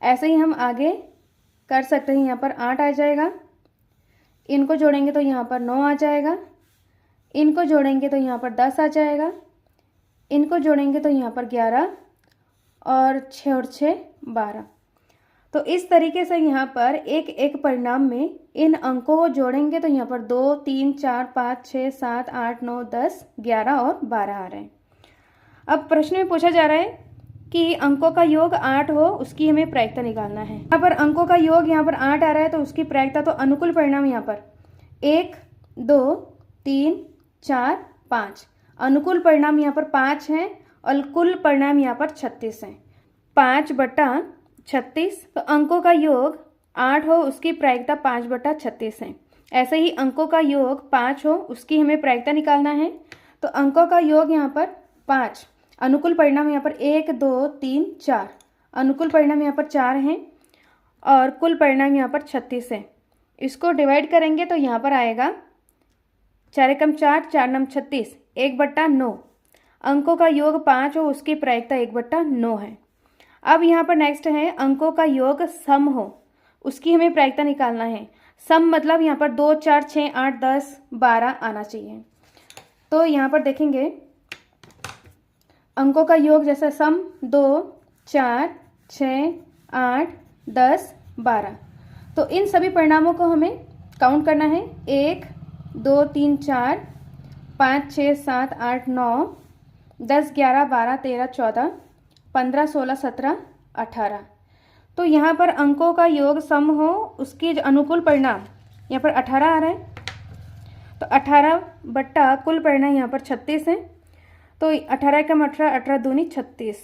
ऐसे ही हम आगे कर सकते हैं। यहाँ पर 8 आ जाएगा, इनको जोड़ेंगे तो यहाँ पर 9 आ जाएगा, इनको जोड़ेंगे तो यहाँ पर 10 आ जाएगा, इनको जोड़ेंगे तो यहाँ पर 11 और 6 और 6 12। तो इस तरीके से यहाँ पर एक एक परिणाम में इन अंकों को जोड़ेंगे तो यहाँ पर 2 3 4 5 6 7 8 9 10 11 और 12 आ रहे हैं। अब प्रश्न में पूछा जा रहा है कि अंकों का योग 8 हो, उसकी हमें प्रायिकता निकालना है। यहाँ पर अंकों का योग यहाँ पर 8 आ रहा है तो उसकी प्रायिकता, तो अनुकूल परिणाम यहाँ पर 1 2 3 4 5, अनुकूल परिणाम यहाँ पर 5 हैं और कुल परिणाम यहाँ पर 36 हैं। 5/36। तो अंकों का योग 8 हो, उसकी प्रायिकता 5/36 है। ऐसे ही अंकों का योग 5 हो, उसकी हमें प्रायिकता निकालना है। तो अंकों का योग यहाँ पर 5, अनुकूल परिणाम यहाँ पर 1 2 3 4, अनुकूल परिणाम यहाँ पर 4 हैं और कुल परिणाम यहाँ पर 36 है। इसको डिवाइड करेंगे तो यहाँ पर आएगा 4 एकम 4, 4 नम 36, 1/9। अंकों का योग 5 हो, उसकी प्रायिकता 1/9 है। अब यहाँ पर नेक्स्ट है अंकों का योग सम हो, उसकी हमें प्रायिकता निकालना है। सम मतलब यहाँ पर 2 4 6 8 10 12 आना चाहिए। तो यहाँ पर देखेंगे अंकों का योग जैसे सम 2 4 6 8 10 12। तो इन सभी परिणामों को हमें काउंट करना है। 1 2 3 4 5 6 7 8 9 10 11 12 13 14 15 16 17 18। तो यहाँ पर अंकों का योग सम हो, उसकी जो अनुकूल परिणाम यहाँ पर 18 आ रहा है। तो 18 बट्टा कुल परिणाम यहाँ पर 36 है। तो 18 एकम 18, 18 दूनी 36।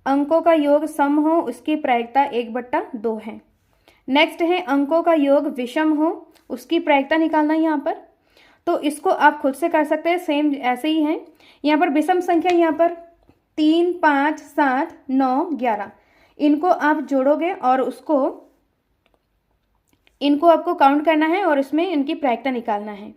अंकों का योग सम हो, उसकी प्रायिकता 1/2 है। नेक्स्ट है अंकों का योग विषम हो, उसकी प्रायिकता निकालना है यहाँ पर। तो इसको आप खुद से कर सकते हैं, सेम ऐसे ही है। यहाँ पर विषम संख्या यहाँ पर 3 5 7 9 11, इनको आप जोड़ोगे और इनको आपको काउंट करना है और इसमें इनकी प्रायिकता निकालना है।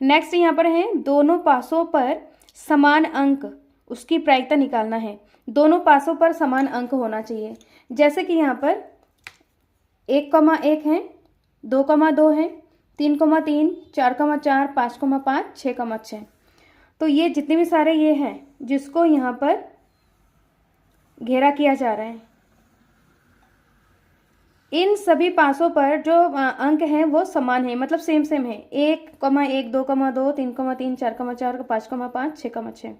नेक्स्ट यहाँ पर है दोनों पासों पर समान अंक, उसकी प्रायिकता निकालना है। दोनों पासों पर समान अंक होना चाहिए। जैसे कि यहाँ पर 1,1 है, 2,2 है, 3,3, 4,4, 5,5, 6,6। तो ये जितने भी सारे ये हैं जिसको यहाँ पर घेरा किया जा रहा है, इन सभी पासों पर जो अंक हैं वो समान है, मतलब सेम सेम है। 1,1, 2,2, 3,3, 4,4, 5,5, 6,6।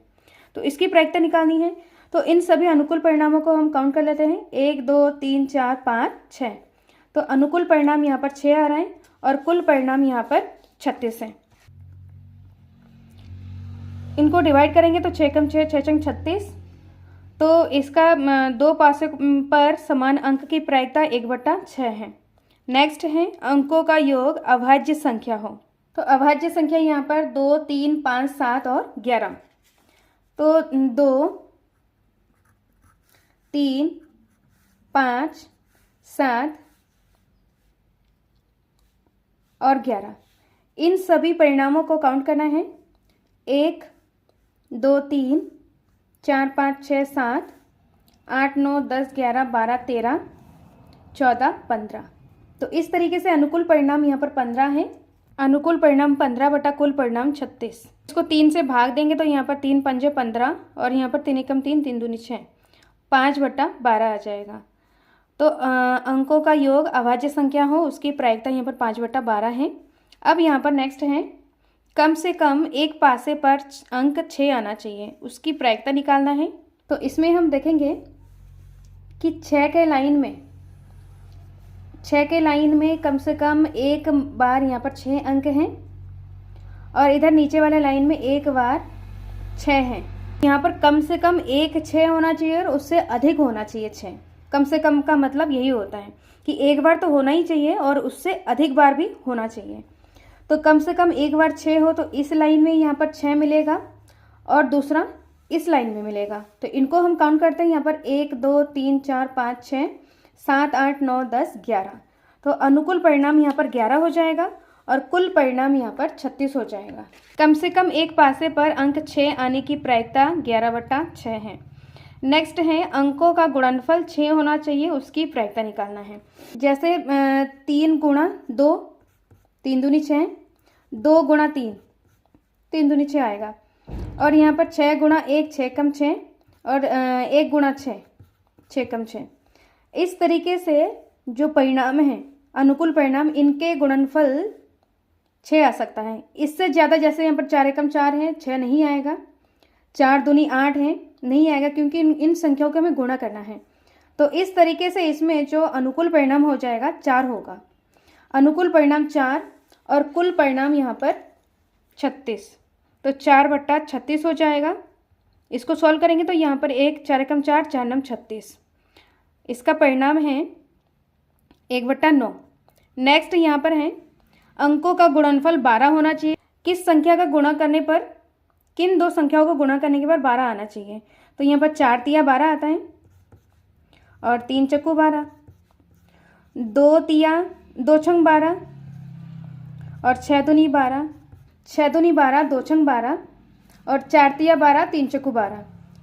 तो इसकी प्रायिकता निकालनी है। तो इन सभी अनुकूल परिणामों को हम काउंट कर लेते हैं। 1 2 3 4 5 6। तो अनुकूल परिणाम यहाँ पर 6 आ रहा है और कुल परिणाम यहाँ पर 36 है। इनको डिवाइड करेंगे तो 6 कम 6, 6 छंग 36। तो इसका दो पासों पर समान अंक की प्रायिकता 1/6 है। नेक्स्ट है अंकों का योग अभाज्य संख्या हो। तो अभाज्य संख्या यहाँ पर 2 3 5 7 और 11। तो 2 3 5 7 और 11, इन सभी परिणामों को काउंट करना है। 1 2 3 4 5 6 7 8 9 10 11 12 13 14 15। तो इस तरीके से अनुकूल परिणाम यहाँ पर 15 है। अनुकूल परिणाम 15 बटा कुल परिणाम 36। इसको 3 से भाग देंगे तो यहाँ पर 3 पंजे 15 और यहाँ पर 3 एकम 3 3 दूनी 6, 5 बटा 12 आ जाएगा। तो अंकों का योग अभाज्य संख्या हो उसकी प्रायिकता यहाँ पर 5 बटा 12 है। अब यहाँ पर नेक्स्ट है कम से कम एक पासे पर अंक 6 आना चाहिए, उसकी प्रायिकता निकालना है। तो इसमें हम देखेंगे कि 6 के लाइन में कम से कम एक बार यहाँ पर 6 अंक हैं और इधर नीचे वाले लाइन में एक बार 6 हैं। यहाँ पर कम से कम एक 6 होना चाहिए और उससे अधिक होना चाहिए 6। कम से कम का मतलब यही होता है कि एक बार तो होना ही चाहिए और उससे अधिक बार भी होना चाहिए। तो कम से कम एक बार 6 हो तो इस लाइन में यहाँ पर 6 मिलेगा और दूसरा इस लाइन में मिलेगा। तो इनको हम काउंट करते हैं यहाँ पर 1 2 3 4 5 6 7 8 9 10 11। तो अनुकूल परिणाम यहाँ पर 11 हो जाएगा और कुल परिणाम यहाँ पर 36 हो जाएगा। कम से कम एक पासे पर अंक 6 आने की प्रायिकता 11 बटा 6 है। नेक्स्ट है अंकों का गुणनफल 6 होना चाहिए, उसकी प्रायिकता निकालना है। जैसे 3 गुणा 2 3 दूनी 6, 2 गुणा 3 3 दूनी 6 आएगा और यहाँ पर 6 गुणा 1 6 कम 6 और 1 गुणा 6 6 कम 6। इस तरीके से जो परिणाम है अनुकूल परिणाम, इनके गुणनफल 6 आ सकता है। इससे ज़्यादा जैसे यहाँ पर 4 एकम 4 है, 6 नहीं आएगा। 4 दूनी 8 है, नहीं आएगा क्योंकि इन संख्याओं को हमें गुणा करना है। तो इस तरीके से इसमें जो अनुकूल परिणाम हो जाएगा 4 होगा। अनुकूल परिणाम 4 और कुल परिणाम यहाँ पर 36। तो 4 बट्टा 36 हो जाएगा। इसको सॉल्व करेंगे तो यहाँ पर 1 4 एकम 4 4 नम 36। इसका परिणाम है 1 बट्टा 9। नेक्स्ट यहाँ पर है अंकों का गुणनफल 12 होना चाहिए। किस संख्या का गुणा करने पर, किन दो संख्याओं को गुणा करने के बाद 12 आना चाहिए। तो यहाँ पर 4 तिया 12 आता है और 3 चक्कू 12, 2 तिया 2 छंग 12 और 6 दूनी 12, 6 दूनी 12 2 छंग 12 और 4 तिया 12 3 चक्कू 12।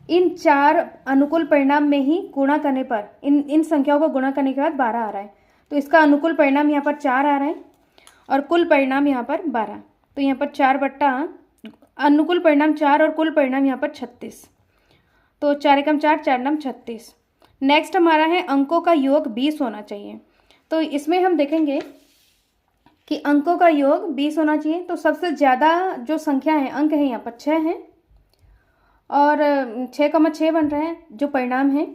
इन 4 अनुकूल परिणाम में ही गुणा करने पर इन संख्याओं को गुणा करने के बाद 12 आ रहा है। तो इसका अनुकूल परिणाम यहाँ पर 4 आ रहा है और कुल परिणाम यहाँ पर 12। तो यहाँ पर 4 बट्टा अनुकूल परिणाम 4 और कुल परिणाम यहाँ पर 36। तो 4 एकम 4 4 नम 36। नेक्स्ट हमारा है अंकों का योग 20 होना चाहिए। तो इसमें हम देखेंगे कि अंकों का योग 20 होना चाहिए। तो सबसे ज़्यादा जो संख्या है अंक है यहाँ पर 6 है और 6,6 बन रहा है जो परिणाम है।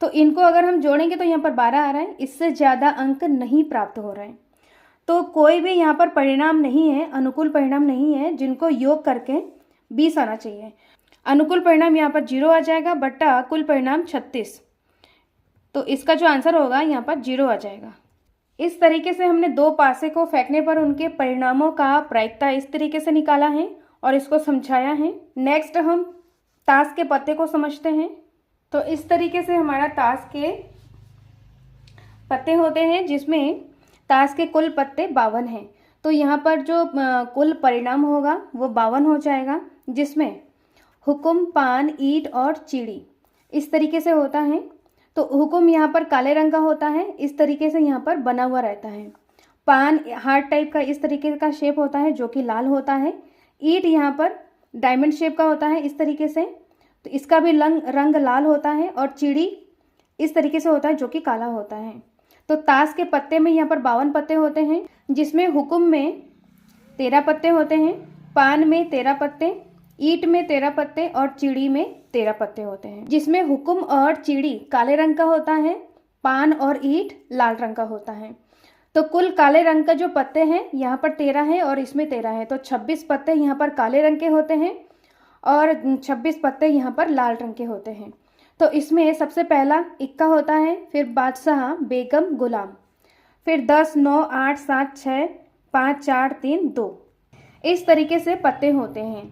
तो इनको अगर हम जोड़ेंगे तो यहाँ पर 12 आ रहा है, इससे ज़्यादा अंक नहीं प्राप्त हो रहे हैं। तो कोई भी यहाँ पर परिणाम नहीं है, अनुकूल परिणाम नहीं है जिनको योग करके 20 आना चाहिए। अनुकूल परिणाम यहाँ पर 0 आ जाएगा बट्टा कुल परिणाम 36। तो इसका जो आंसर होगा यहाँ पर 0 आ जाएगा। इस तरीके से हमने दो पासे को फेंकने पर उनके परिणामों का प्रायिकता इस तरीके से निकाला है और इसको समझाया है। नेक्स्ट हम ताश के पत्ते को समझते हैं। तो इस तरीके से हमारा ताश के पत्ते होते हैं जिसमें ताश के कुल पत्ते 52 हैं। तो यहाँ पर जो कुल परिणाम होगा वो 52 हो जाएगा, जिसमें हुकुम, पान, ईंट और चिड़ी इस तरीके से होता है। तो हुकुम यहाँ पर काले रंग का होता है, इस तरीके से यहाँ पर बना हुआ रहता है। पान हार्ट टाइप का इस तरीके का शेप होता है जो कि लाल होता है। ईंट यहाँ पर डायमंड शेप का होता है इस तरीके से, तो इसका भी रंग लाल होता है। और चिड़ी इस तरीके से होता है जो कि काला होता है। तो ताश के पत्ते में यहाँ पर 52 पत्ते होते हैं, जिसमें हुकुम में 13 पत्ते होते हैं, पान में 13 पत्ते, ईंट में 13 पत्ते और चिड़ी में 13 पत्ते होते हैं। जिसमें हुकुम और चिड़ी काले रंग का होता है, पान और ईंट लाल रंग का होता है। तो कुल काले रंग का जो पत्ते हैं यहाँ पर 13 है और इसमें 13 है। तो 26 पत्ते यहाँ पर काले रंग के होते हैं और 26 पत्ते यहाँ पर लाल रंग के होते हैं। तो इसमें सबसे पहला इक्का होता है, फिर बादशाह, बेगम, गुलाम, फिर 10, 9, 8, 7, 6, 5, 4, 3, 2 इस तरीके से पत्ते होते हैं।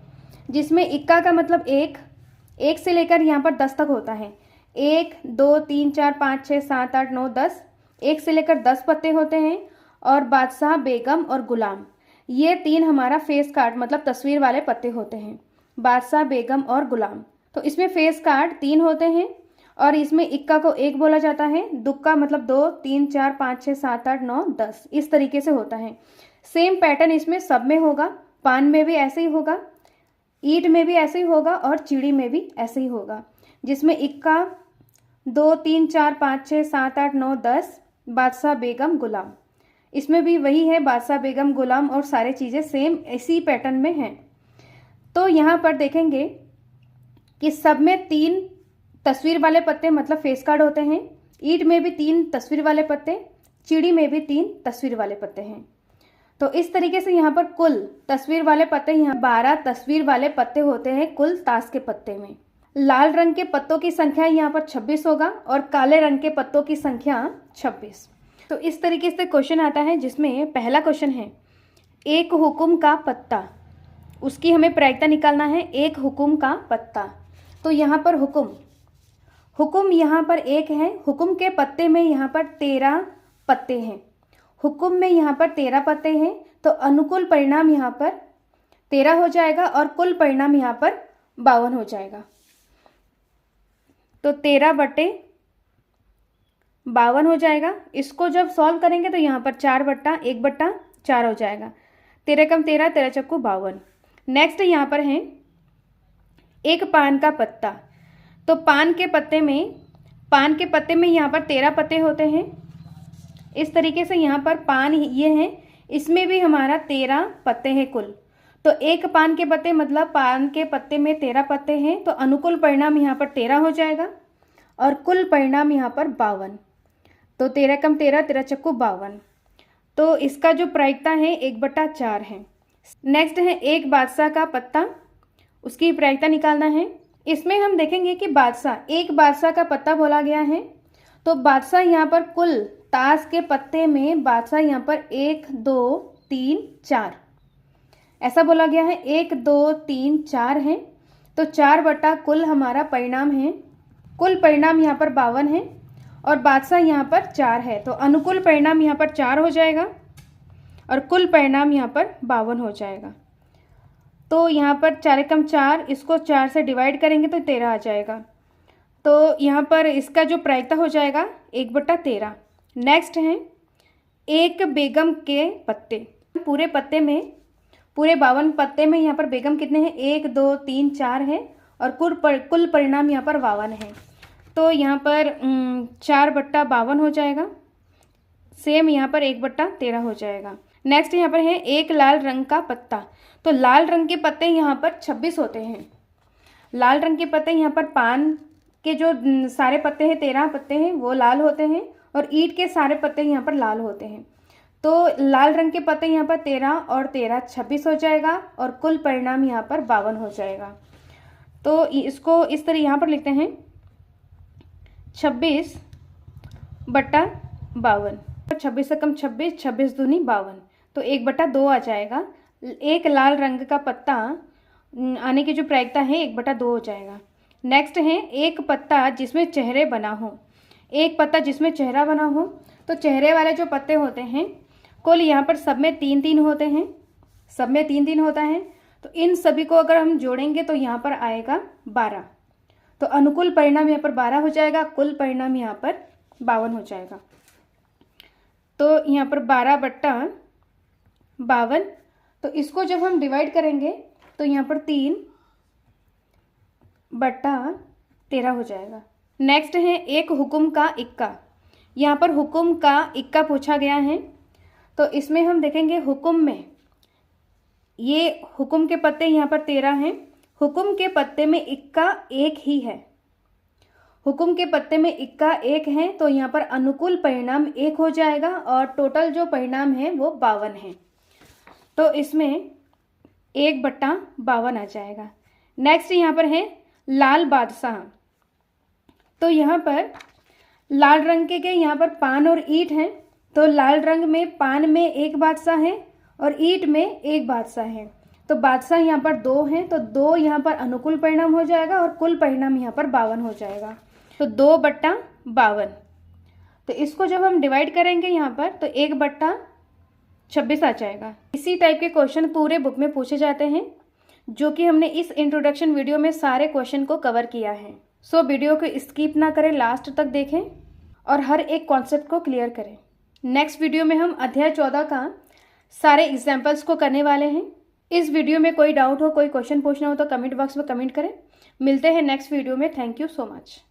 जिसमें इक्का का मतलब एक से लेकर यहाँ पर 10 तक होता है। 1, 2, 3, 4, 5, 6, 7, 8, 9, 10 1 से लेकर 10 पत्ते होते हैं। और बादशाह, बेगम और गुलाम ये 3 हमारा फेस कार्ड मतलब तस्वीर वाले पत्ते होते हैं, बादशाह, बेगम और गुलाम। तो इसमें फेस कार्ड 3 होते हैं और इसमें इक्का को 1 बोला जाता है, दुक्का मतलब 2, 3, 4, 5, 6, 7, 8, 9, 10 इस तरीके से होता है। सेम पैटर्न इसमें सब में होगा, पान में भी ऐसे ही होगा, ईंट में भी ऐसे ही होगा और चिड़ी में भी ऐसे ही होगा, जिसमें इक्का 2, 3, 4, 5, 6, 7, 8, 9, 10 बादशाह बेगम गुलाम, इसमें भी वही है बादशाह बेगम गुलाम और सारे चीज़ें सेम इसी पैटर्न में हैं। तो यहाँ पर देखेंगे कि सब में 3 तस्वीर वाले पत्ते मतलब फेस कार्ड होते हैं, ईंट में भी 3 तस्वीर वाले पत्ते, चिड़ी में भी 3 तस्वीर वाले पत्ते हैं। तो इस तरीके से यहाँ पर कुल तस्वीर वाले पत्ते, यहाँ 12 तस्वीर वाले पत्ते होते हैं कुल ताश के पत्ते में। लाल रंग के पत्तों की संख्या यहाँ पर 26 होगा और काले रंग के पत्तों की संख्या 26। तो इस तरीके से क्वेश्चन आता है, जिसमें पहला क्वेश्चन है एक हुकुम का पत्ता, उसकी हमें प्रायिकता निकालना है। एक हुकुम का पत्ता, तो यहाँ पर हुकुम यहाँ पर 1 है, हुकुम के पत्ते में यहाँ पर 13 पत्ते हैं, हुकुम में यहाँ पर 13 पत्ते हैं, तो अनुकूल परिणाम यहाँ पर 13 हो जाएगा और कुल परिणाम यहाँ पर 52 हो जाएगा। तो 13/52 हो जाएगा। इसको जब सॉल्व करेंगे तो यहाँ पर 4/1/4 हो जाएगा। 13 कम 13, 13 चक्कू 52। नेक्स्ट यहाँ पर है एक पान का पत्ता, तो पान के पत्ते में यहाँ पर 13 पत्ते होते हैं। इस तरीके से यहाँ पर पान ये हैं, इसमें भी हमारा 13 पत्ते हैं कुल। तो एक पान के पत्ते मतलब पान के पत्ते में 13 पत्ते हैं, तो अनुकूल परिणाम यहाँ पर 13 हो जाएगा और कुल परिणाम यहाँ पर 52। तो 13 कम 13, 13 चक्कू 52। तो इसका जो प्रायिकता है 1/4 है। नेक्स्ट है एक बादशाह का पत्ता, उसकी प्रायिकता निकालना है। इसमें हम देखेंगे कि एक बादशाह का पत्ता बोला गया है, तो बादशाह यहाँ पर कुल ताश के पत्ते में बादशाह यहाँ पर 1, 2, 3, 4 ऐसा बोला गया है। 1, 2, 3, 4 है, तो 4 कुल हमारा परिणाम है। कुल परिणाम यहाँ पर 52 है और बादशाह यहाँ पर 4 है, तो अनुकूल परिणाम यहाँ पर 4 हो जाएगा और कुल परिणाम यहाँ पर 52 हो जाएगा। तो यहाँ पर 4 कम 4, इसको 4 से डिवाइड करेंगे तो 13 आ जाएगा। तो यहाँ पर इसका जो प्रायिकता हो जाएगा 1/13। नेक्स्ट है एक बेगम के पत्ते, पूरे 52 पत्ते में यहाँ पर बेगम कितने हैं, 1, 2, 3, 4 है और कुल परिणाम यहाँ पर 52 है। तो यहाँ पर 4/52 हो जाएगा। सेम यहाँ पर 1/13 हो जाएगा। नेक्स्ट यहाँ पर है एक लाल रंग का पत्ता, तो लाल रंग के पत्ते यहाँ पर 26 होते हैं। लाल रंग के पत्ते यहाँ पर पान के जो सारे पत्ते हैं 13 पत्ते हैं वो लाल होते हैं और ईंट के सारे पत्ते यहाँ पर लाल होते हैं। तो लाल रंग के पत्ते यहाँ पर 13 और 13 26 हो जाएगा और कुल परिणाम यहाँ पर 52 हो जाएगा। तो इसको इस तरह यहाँ पर लिखते हैं 26/52। 26 से कम 26, 26 दूनी 52, तो 1/2 आ जाएगा। एक लाल रंग का पत्ता आने की जो प्रायिकता है 1/2 हो जाएगा। नेक्स्ट है एक पत्ता जिसमें चेहरे बना हो, एक पत्ता जिसमें चेहरा बना हो, तो चेहरे वाले जो पत्ते होते हैं कुल यहाँ पर सब में 3-3 होते हैं, सब में 3-3 होता है। तो इन सभी को अगर हम जोड़ेंगे तो यहाँ पर आएगा 12, तो अनुकूल परिणाम यहाँ पर 12 हो जाएगा, कुल परिणाम यहाँ पर 52 हो जाएगा। तो यहाँ पर 12/52, तो इसको जब हम डिवाइड करेंगे तो यहाँ पर 3/13 हो जाएगा। नेक्स्ट है एक हुकुम का इक्का, यहाँ पर हुकुम का इक्का पूछा गया है। तो इसमें हम देखेंगे हुकुम में ये हुकुम के पत्ते यहाँ पर 13 हैं, हुकुम के पत्ते में इक्का 1 ही है, हुकुम के पत्ते में इक्का 1 है, तो यहाँ पर अनुकूल परिणाम 1 हो जाएगा और टोटल जो परिणाम है वो 52 है। तो इसमें 1/52 आ जाएगा। नेक्स्ट यहाँ पर है लाल बादशाह, तो यहाँ पर लाल रंग के यहाँ पर पान और ईंट हैं, तो लाल रंग में पान में 1 बादशाह है और ईंट में 1 बादशाह है, तो बादशाह यहाँ पर 2 हैं, तो 2 यहाँ पर अनुकूल परिणाम हो जाएगा और कुल परिणाम यहाँ पर 52 हो जाएगा। तो 2/52, तो इसको जब हम डिवाइड करेंगे यहाँ पर तो 1/26 आ जाएगा। इसी टाइप के क्वेश्चन पूरे बुक में पूछे जाते हैं। जो कि हमने इस इंट्रोडक्शन वीडियो में सारे क्वेश्चन को कवर किया है। सो वीडियो को स्किप ना करें, लास्ट तक देखें और हर एक कॉन्सेप्ट को क्लियर करें। नेक्स्ट वीडियो में हम अध्याय 14 का सारे एग्जाम्पल्स को करने वाले हैं। इस वीडियो में कोई डाउट हो, कोई क्वेश्चन पूछना हो तो कमेंट बॉक्स में कमेंट करें। मिलते हैं नेक्स्ट वीडियो में। Thank you so much.